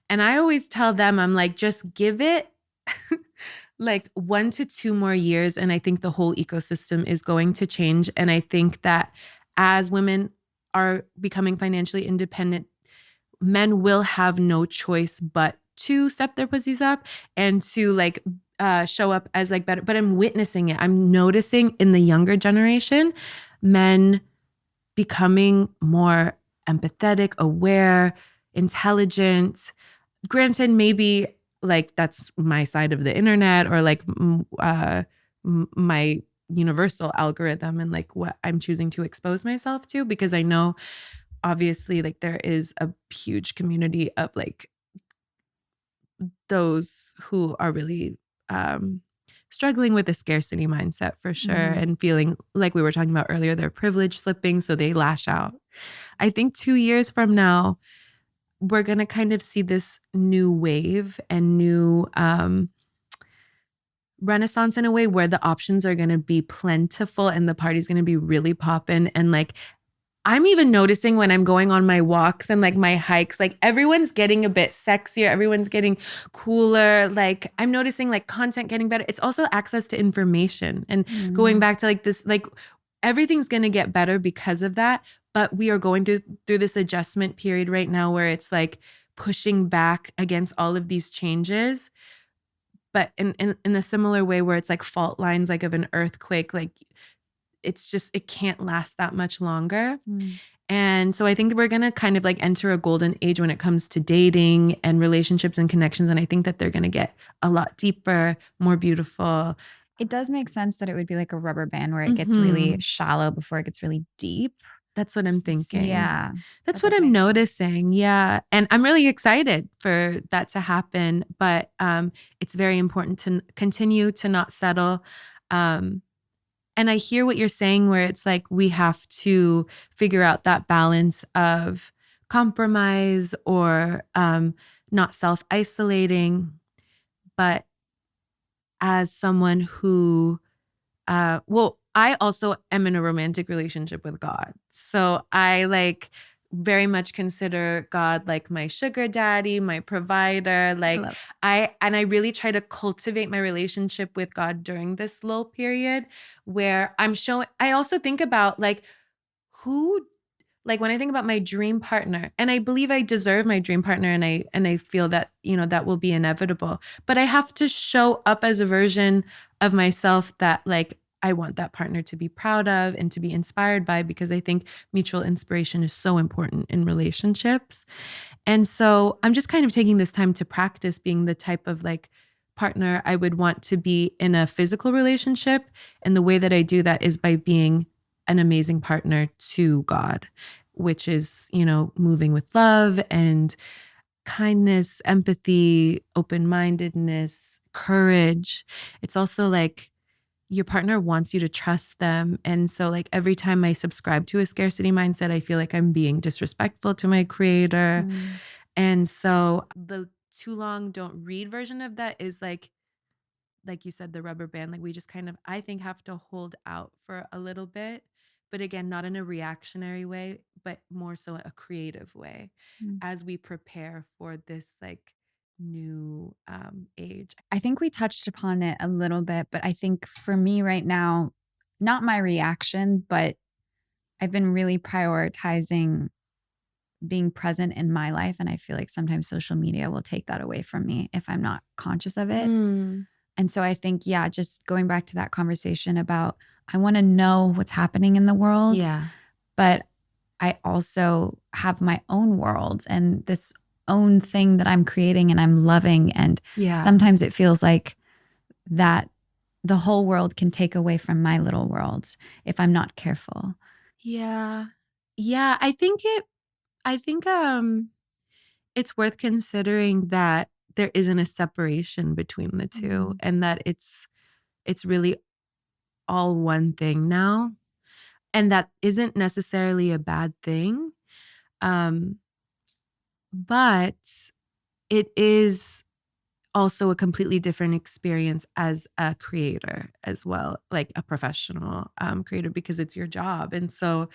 And I always tell them, I'm like, just give it like 1 to 2 more years. And I think the whole ecosystem is going to change. And I think that as women are becoming financially independent, men will have no choice but to step their pussies up and to like show up as like better. But I'm witnessing it. I'm noticing in the younger generation, men becoming more empathetic, aware, intelligent. Granted, maybe like that's my side of the internet, or like my universal algorithm and like what I'm choosing to expose myself to, because I know obviously like there is a huge community of like those who are really struggling with the scarcity mindset for sure, and feeling like we were talking about earlier, their privilege slipping, so they lash out. I think 2 years from now, we're going to kind of see this new wave and new renaissance in a way where the options are going to be plentiful and the party's going to be really poppin'. And like, I'm even noticing when I'm going on my walks and like my hikes, like everyone's getting a bit sexier. Everyone's getting cooler. Like I'm noticing like content getting better. It's also access to information, and going back to like this, like everything's going to get better because of that. But we are going through this adjustment period right now where it's like pushing back against all of these changes. But in a similar way where it's like fault lines, like of an earthquake, like it's just, it can't last that much longer. And so I think that we're going to kind of like enter a golden age when it comes to dating and relationships and connections. And I think that they're going to get a lot deeper, more beautiful. It does make sense that it would be like a rubber band where it gets really shallow before it gets really deep. That's what I'm thinking. Yeah. That's what I'm noticing. Yeah. And I'm really excited for that to happen. But it's very important to continue to not settle. And I hear what you're saying, where it's like we have to figure out that balance of compromise or not self-isolating. But as someone who, I also am in a romantic relationship with God. So I like very much consider God like my sugar daddy, my provider. Like I really try to cultivate my relationship with God during this lull period where I also think about like like when I think about my dream partner, and I believe I deserve my dream partner, and I feel that, that will be inevitable, but I have to show up as a version of myself that like I want that partner to be proud of and to be inspired by, because I think mutual inspiration is so important in relationships. And so I'm just kind of taking this time to practice being the type of like partner I would want to be in a physical relationship. And the way that I do that is by being an amazing partner to God, which is, moving with love and kindness, empathy, open-mindedness, courage. It's also like your partner wants you to trust them. And so like every time I subscribe to a scarcity mindset, I feel like I'm being disrespectful to my creator. And so the too long don't read version of that is like you said, the rubber band, like we just kind of, I think, have to hold out for a little bit, but again, not in a reactionary way, but more so a creative way as we prepare for this like new age. I think we touched upon it a little bit, but I think for me right now, not my reaction, but I've been really prioritizing being present in my life. And I feel like sometimes social media will take that away from me if I'm not conscious of it. And so I think, yeah, just going back to that conversation about I want to know what's happening in the world. Yeah. But I also have my own world and this own thing that I'm creating and I'm loving. And sometimes it feels like that the whole world can take away from my little world if I'm not careful. Yeah. Yeah. I think it's worth considering that there isn't a separation between the two and that it's really all one thing now. And that isn't necessarily a bad thing. But it is also a completely different experience as a creator as well, like a professional creator, because it's your job. And so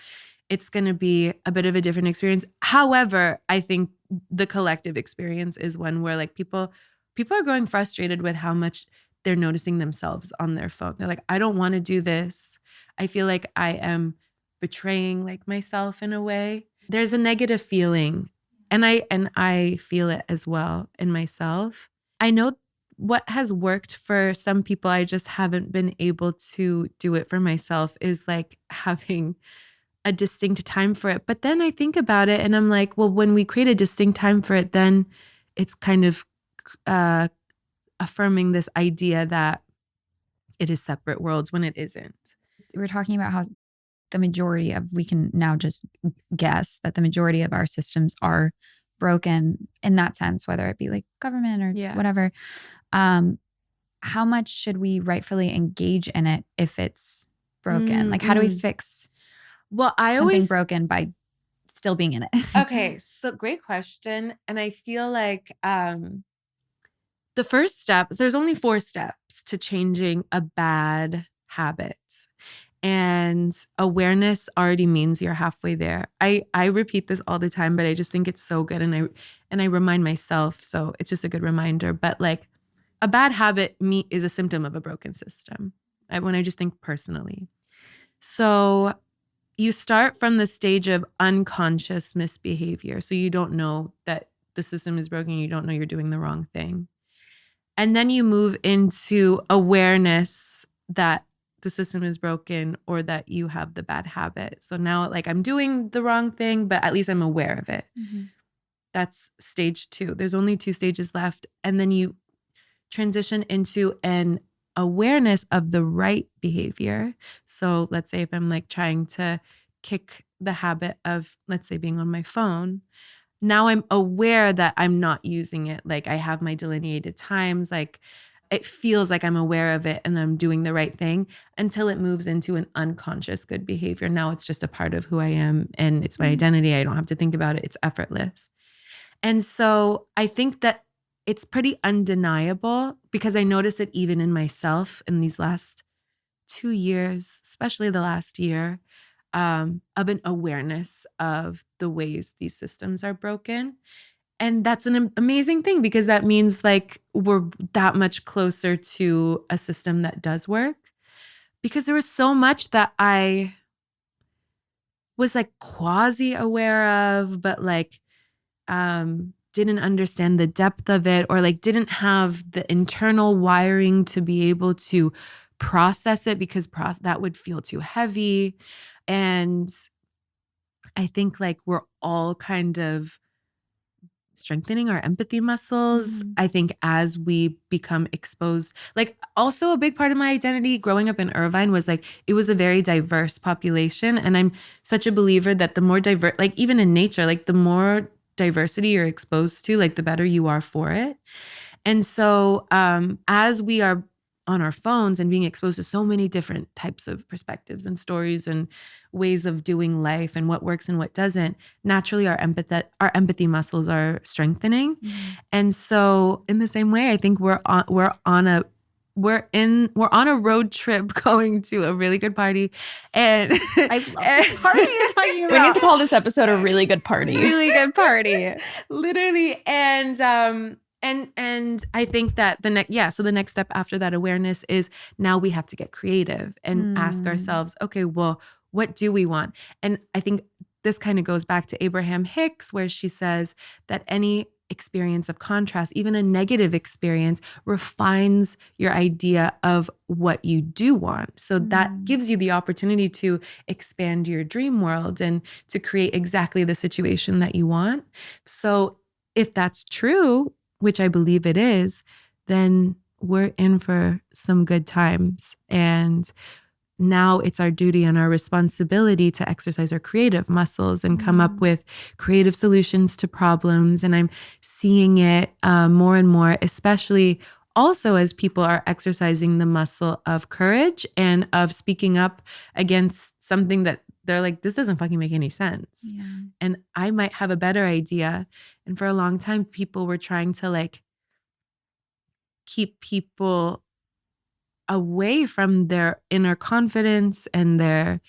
it's going to be a bit of a different experience. However, I think the collective experience is one where like people are growing frustrated with how much they're noticing themselves on their phone. They're like, I don't want to do this. I feel like I am betraying like myself in a way. There's a negative feeling, and I feel it as well in myself. I know what has worked for some people, I just haven't been able to do it for myself, is like having a distinct time for it. But then I think about it and I'm like, well, when we create a distinct time for it, then it's kind of affirming this idea that it is separate worlds when it isn't. We were talking about how the majority of, we can now just guess that the majority of our systems are broken in that sense, whether it be like government or whatever. How much should we rightfully engage in it if it's broken? Like, how do we fix something broken by still being in it? Okay, so great question. And I feel like the first step, there's only 4 steps to changing a bad habit. And awareness already means you're halfway there. I repeat this all the time, but I just think it's so good. And I remind myself, so it's just a good reminder. But like a bad habit is a symptom of a broken system, when I just think personally. So you start from the stage of unconscious misbehavior. So you don't know that the system is broken. You don't know you're doing the wrong thing. And then you move into awareness that the system is broken or that you have the bad habit. So now like I'm doing the wrong thing, but at least I'm aware of it. That's stage 2. There's only 2 stages left. And then you transition into an awareness of the right behavior. So let's say if I'm like trying to kick the habit of, let's say, being on my phone, now I'm aware that I'm not using it. Like I have my delineated times, like it feels like I'm aware of it and I'm doing the right thing until it moves into an unconscious good behavior. Now it's just a part of who I am and it's my identity. I don't have to think about it. It's effortless. And so I think that it's pretty undeniable because I notice it even in myself in these last 2 years, especially the last year, of an awareness of the ways these systems are broken. And that's an amazing thing because that means like we're that much closer to a system that does work. Because there was so much that I was like quasi aware of, but like didn't understand the depth of it or like didn't have the internal wiring to be able to process it because that would feel too heavy. And I think like we're all kind of strengthening our empathy muscles. I think as we become exposed, like also a big part of my identity growing up in Irvine was like, it was a very diverse population. And I'm such a believer that the more diverse, like even in nature, like the more diversity you're exposed to, like the better you are for it. And so as we are on our phones and being exposed to so many different types of perspectives and stories and ways of doing life and what works and what doesn't, naturally our empathy muscles are strengthening. And so in the same way, I think we're on a road trip going to a really good party. And I love this party you're talking about. We need to call this episode a really good party. Really good party. Literally. And I think that the next step after that awareness is now we have to get creative and ask ourselves, okay, well, what do we want? And I think this kind of goes back to Abraham Hicks, where she says that any experience of contrast, even a negative experience, refines your idea of what you do want. So that gives you the opportunity to expand your dream world and to create exactly the situation that you want. So if that's true, which I believe it is, then we're in for some good times. And now it's our duty and our responsibility to exercise our creative muscles and come up with creative solutions to problems. And I'm seeing it more and more, especially also as people are exercising the muscle of courage and of speaking up against something that they're like, this doesn't fucking make any sense. Yeah. And I might have a better idea. And for a long time, people were trying to like keep people away from their inner confidence and their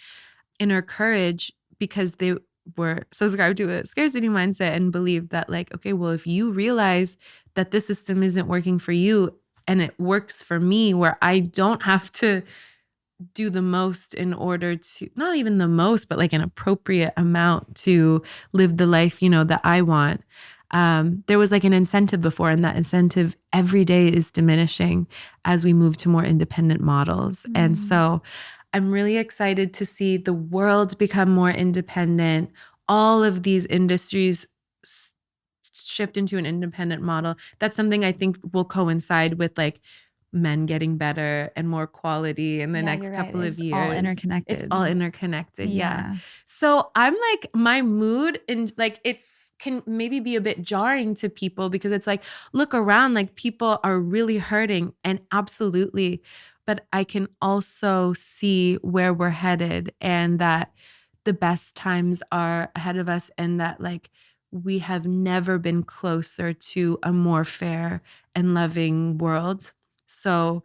inner courage because they were subscribed to a scarcity mindset and believed that like, okay, well, if you realize that this system isn't working for you and it works for me, where I don't have to do the most in order to, not even the most, but like an appropriate amount to live the life, that I want. There was like an incentive before, and that incentive every day is diminishing as we move to more independent models. And so I'm really excited to see the world become more independent. All of these industries shift into an independent model. That's something I think will coincide with like men getting better and more quality in the next couple of years. All interconnected. It's all interconnected. Yeah. So I'm like, my mood and like can maybe be a bit jarring to people because it's like, look around, like people are really hurting, and absolutely. But I can also see where we're headed and that the best times are ahead of us, and that like we have never been closer to a more fair and loving world. So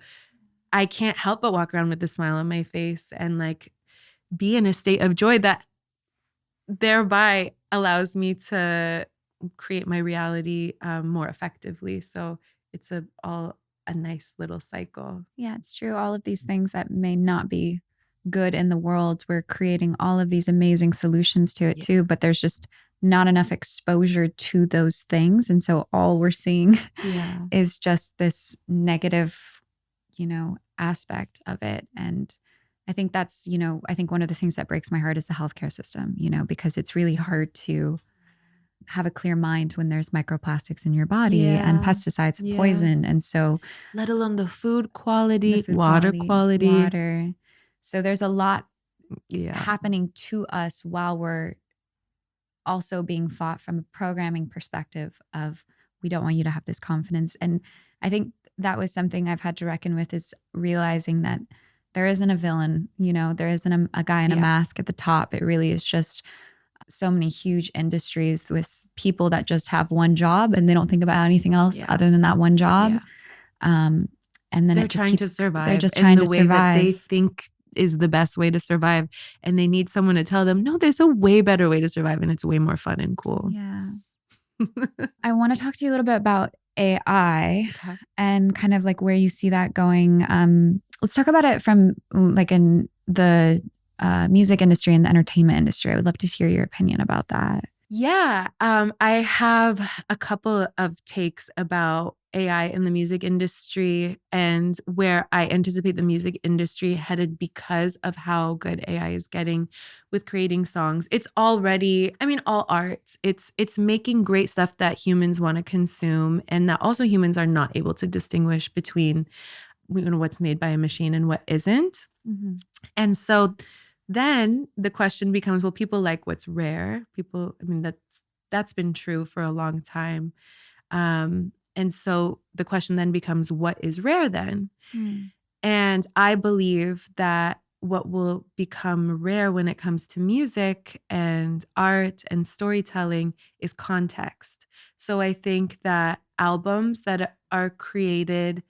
I can't help but walk around with a smile on my face and like be in a state of joy that thereby allows me to create my reality more effectively. So it's all a nice little cycle. Yeah, it's true. All of these things that may not be good in the world, we're creating all of these amazing solutions to it too, but there's just not enough exposure to those things. And so all we're seeing is just this negative, aspect of it. And I think that's, I think one of the things that breaks my heart is the healthcare system, because it's really hard to have a clear mind when there's microplastics in your body and pesticides and poison. And so, let alone the food quality, water quality. So there's a lot happening to us while we're also being fought from a programming perspective of, we don't want you to have this confidence. And I think that was something I've had to reckon with, is realizing that there isn't a villain, there isn't a guy in a mask at the top. It really is just so many huge industries with people that just have one job and they don't think about anything else other than that one job. And then they're it just trying keeps, to survive. They're just trying to survive. That they think is the best way to survive. And they need someone to tell them, no, there's a way better way to survive. And it's way more fun and cool. Yeah. I want to talk to you a little bit about AI and kind of like where you see that going. Let's talk about it from like in the music industry and the entertainment industry. I would love to hear your opinion about that. Yeah. I have a couple of takes about AI in the music industry and where I anticipate the music industry headed because of how good AI is getting with creating songs. It's already, all art. It's making great stuff that humans want to consume, and that also humans are not able to distinguish between what's made by a machine and what isn't. Mm-hmm. And so then the question becomes, well, people like what's rare. That's been true for a long time. And so the question then becomes, what is rare then? Mm. And I believe that what will become rare when it comes to music and art and storytelling is context. So I think that albums that are created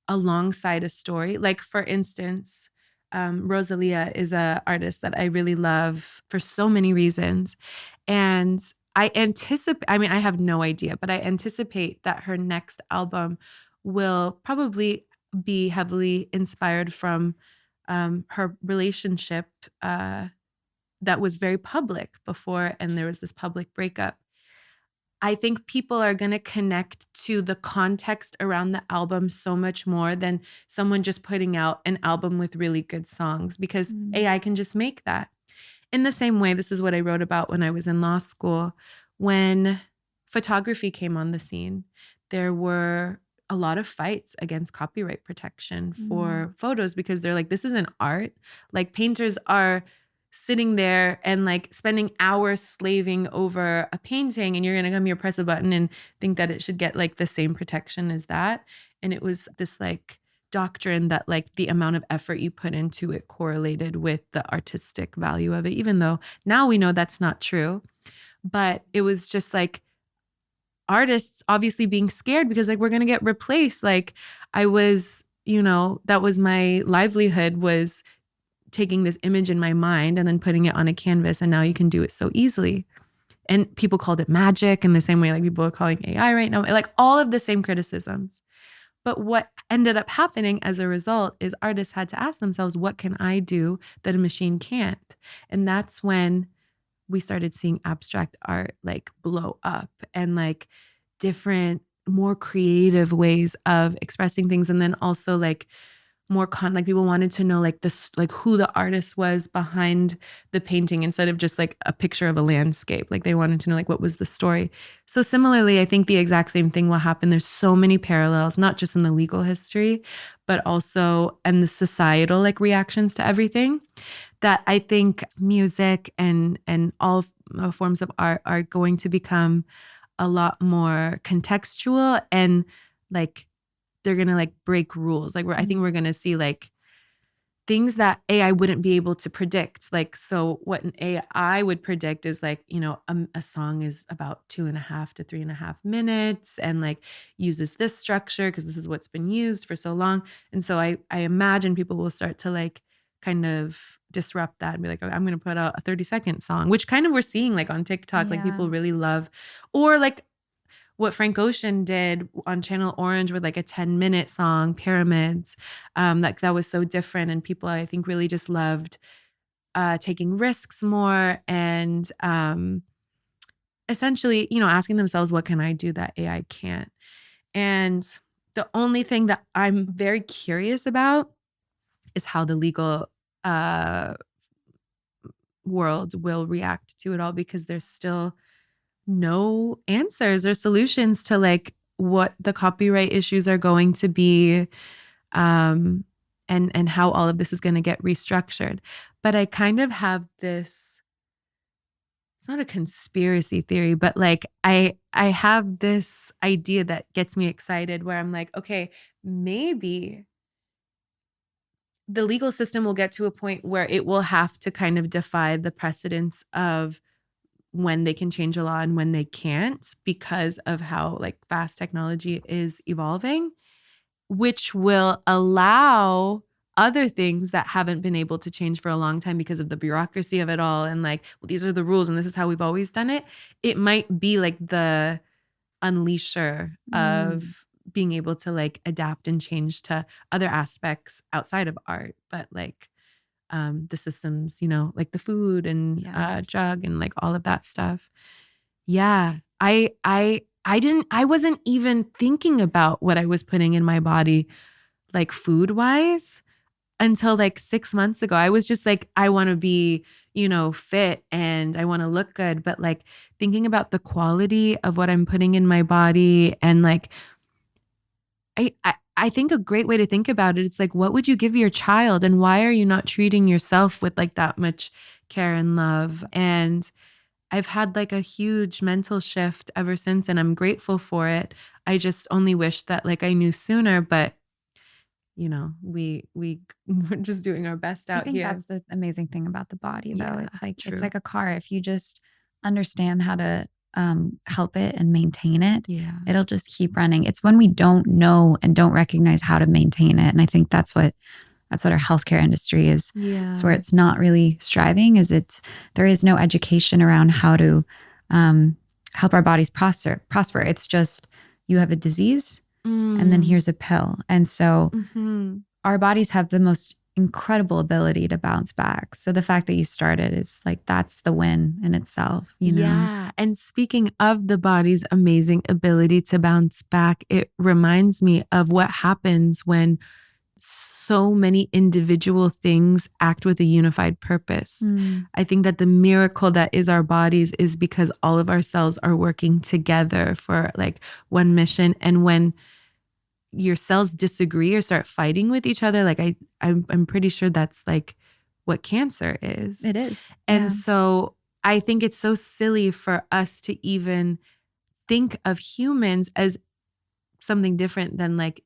alongside a story, like for instance, Rosalia is a artist that I really love for so many reasons. And I anticipate, I mean, I have no idea, but I anticipate that her next album will probably be heavily inspired from her relationship that was very public before, and there was this public breakup. I think people are going to connect to the context around the album so much more than someone just putting out an album with really good songs, because AI can just make that. In the same way, this is what I wrote about when I was in law school. When photography came on the scene, there were a lot of fights against copyright protection for photos, because they're like, this isn't art. Like, painters are sitting there and like spending hours slaving over a painting, and you're going to come here, press a button and think that it should get like the same protection as that. And it was this like doctrine that like the amount of effort you put into it correlated with the artistic value of it, even though now we know that's not true. But it was just like artists obviously being scared because like, we're going to get replaced. Like, I was, that was my livelihood, was taking this image in my mind and then putting it on a canvas, and now you can do it so easily. And people called it magic in the same way like people are calling AI right now, like all of the same criticisms. But what ended up happening as a result is artists had to ask themselves, what can I do that a machine can't? And that's when we started seeing abstract art like blow up, and like different, more creative ways of expressing things. And then also like more like people wanted to know like this, like who the artist was behind the painting, instead of just like a picture of a landscape. Like they wanted to know like what was the story. So similarly, I think the exact same thing will happen. There's so many parallels, not just in the legal history, but also in the societal like reactions to everything, that I think music and all forms of art are going to become a lot more contextual, and like they're going to like break rules. Like I think we're going to see like things that AI wouldn't be able to predict. Like, so what an AI would predict is like, a song is about 2.5 to 3.5 minutes and like uses this structure because this is what's been used for so long. And so I imagine people will start to like kind of disrupt that and be like, oh, I'm going to put out a 30-second song, which kind of we're seeing like on TikTok, like people really love, or like what Frank Ocean did on Channel Orange with like a 10-minute song, Pyramids. That was so different. And people, I think, really just loved taking risks more, and essentially, asking themselves, what can I do that AI can't? And the only thing that I'm very curious about is how the legal world will react to it all, because there's still no answers or solutions to like what the copyright issues are going to be, and how all of this is going to get restructured. But I kind of have this, it's not a conspiracy theory, but like I have this idea that gets me excited, where I'm like, okay, maybe the legal system will get to a point where it will have to kind of defy the precedents of when they can change a law and when they can't, because of how like fast technology is evolving, which will allow other things that haven't been able to change for a long time because of the bureaucracy of it all. And like, well, these are the rules and this is how we've always done it. It might be like the unleasher of being able to like adapt and change to other aspects outside of art, but like the systems, like the food and drug and like all of that stuff. Yeah. I wasn't even thinking about what I was putting in my body, like food wise, until like 6 months ago. I was just like, I want to be, fit and I want to look good. But like thinking about the quality of what I'm putting in my body, and like, I think a great way to think about it, it's like, what would you give your child, and why are you not treating yourself with like that much care and love? And I've had like a huge mental shift ever since, and I'm grateful for it. I just only wish that like I knew sooner, but we're just doing our best out I think here. that's the amazing thing about the body, though. Yeah, It's true. like a car. If you just understand how to help it and maintain it, Yeah. it'll just keep running. It's when we don't know and don't recognize how to maintain it. And I think that's what our healthcare industry is. Yeah. It's where it's not really striving, there is no education around how to help our bodies prosper. It's just, you have a disease and then here's a pill. And so our bodies have the most incredible ability to bounce back. So the fact that you started is like, that's the win in itself, Yeah. And speaking of the body's amazing ability to bounce back, it reminds me of what happens when so many individual things act with a unified purpose. I think that the miracle that is our bodies is because all of our cells are working together for like one mission. And when your cells disagree or start fighting with each other, like I'm pretty sure that's like what cancer is. It is. And so I think it's so silly for us to even think of humans as something different than like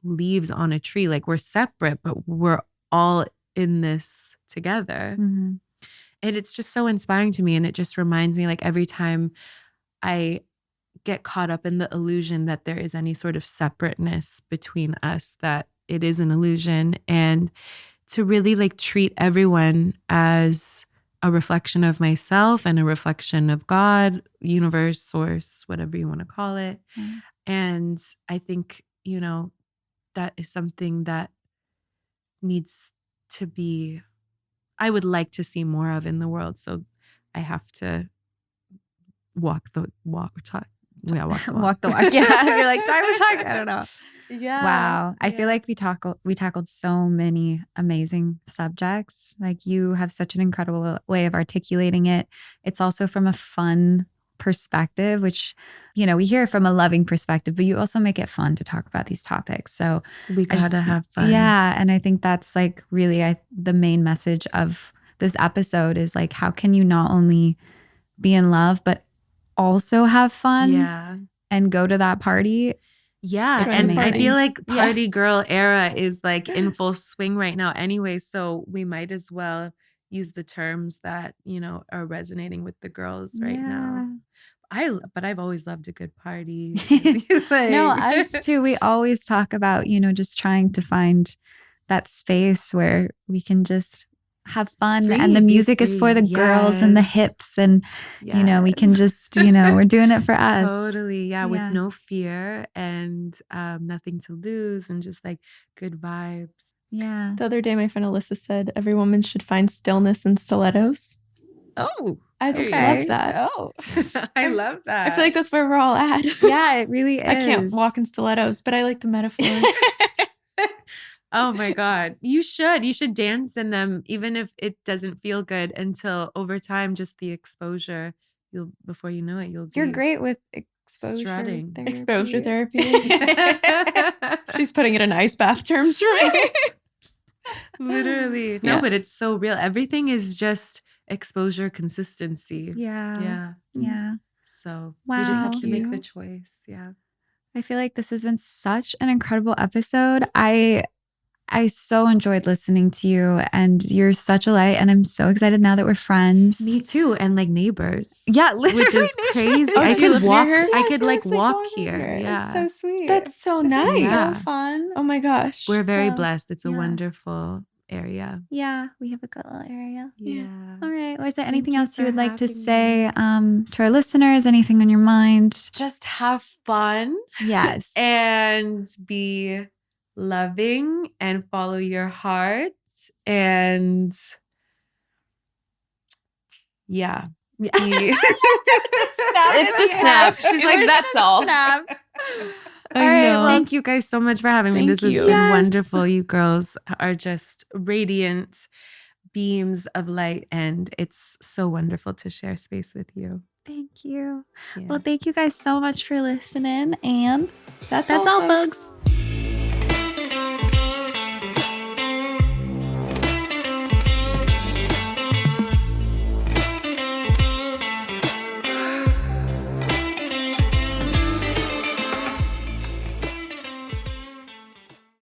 leaves on a tree. Like we're separate, but we're all in this together. And it's just so inspiring to me. And it just reminds me, like every time I get caught up in the illusion that there is any sort of separateness between us, that it is an illusion, and to really like treat everyone as a reflection of myself and a reflection of God, universe, source, whatever you want to call it. And I think, that is something that needs to be, I would like to see more of in the world. So I have to walk the walk. Yeah, walk the walk. Walk the walk. Yeah, you're like, time to talk. I don't know. Yeah. Wow. I feel like we tackled so many amazing subjects. Like you have such an incredible way of articulating it. It's also from a fun perspective, which, we hear from a loving perspective, but you also make it fun to talk about these topics. So we gotta have fun. Yeah. And I think that's like really the main message of this episode is like, how can you not only be in love, but also have fun and go to that party? Yeah. And I feel like party girl era is like in full swing right now anyway. So we might as well use the terms that, are resonating with the girls right now. But I've always loved a good party. No, us too. We always talk about, just trying to find that space where we can just have fun, and the music is for the girls and the hips, and we can just we're doing it for us. Totally. Yeah, with no fear and nothing to lose, and just like good vibes. Yeah. The other day my friend Alyssa said every woman should find stillness in stilettos. Oh, I just love that. Oh, I love that. I feel like that's where we're all at. Yeah, it really is. I can't walk in stilettos, but I like the metaphor. Oh my God. You should dance in them, even if it doesn't feel good, until over time, just the exposure, before you know it, you're great with strutting. Exposure therapy. She's putting it in ice bath terms for me. Literally. No, but it's so real. Everything is just exposure consistency. Yeah. So wow. we just have to make the choice. Yeah. I feel like this has been such an incredible episode. I so enjoyed listening to you, and you're such a light, and I'm so excited now that we're friends. Me too. And like neighbors. Yeah, literally. Which is crazy. Oh, I could walk. I could like walk here. Yeah. It's so sweet. That's so nice. Yeah. So fun. Oh my gosh. We're very blessed. It's a wonderful area. Yeah, we have a good little area. Yeah. All right. Well, is there anything else you would like to say to our listeners? Anything on your mind? Just have fun. Yes. And be loving and follow your heart. And yeah. It's the snap. She's like, that's all. Snap. All right. Well, thank you guys so much for having me. This has been wonderful. You girls are just radiant beams of light, and it's so wonderful to share space with you. Thank you. Yeah. Well, thank you guys so much for listening, and that's all, folks.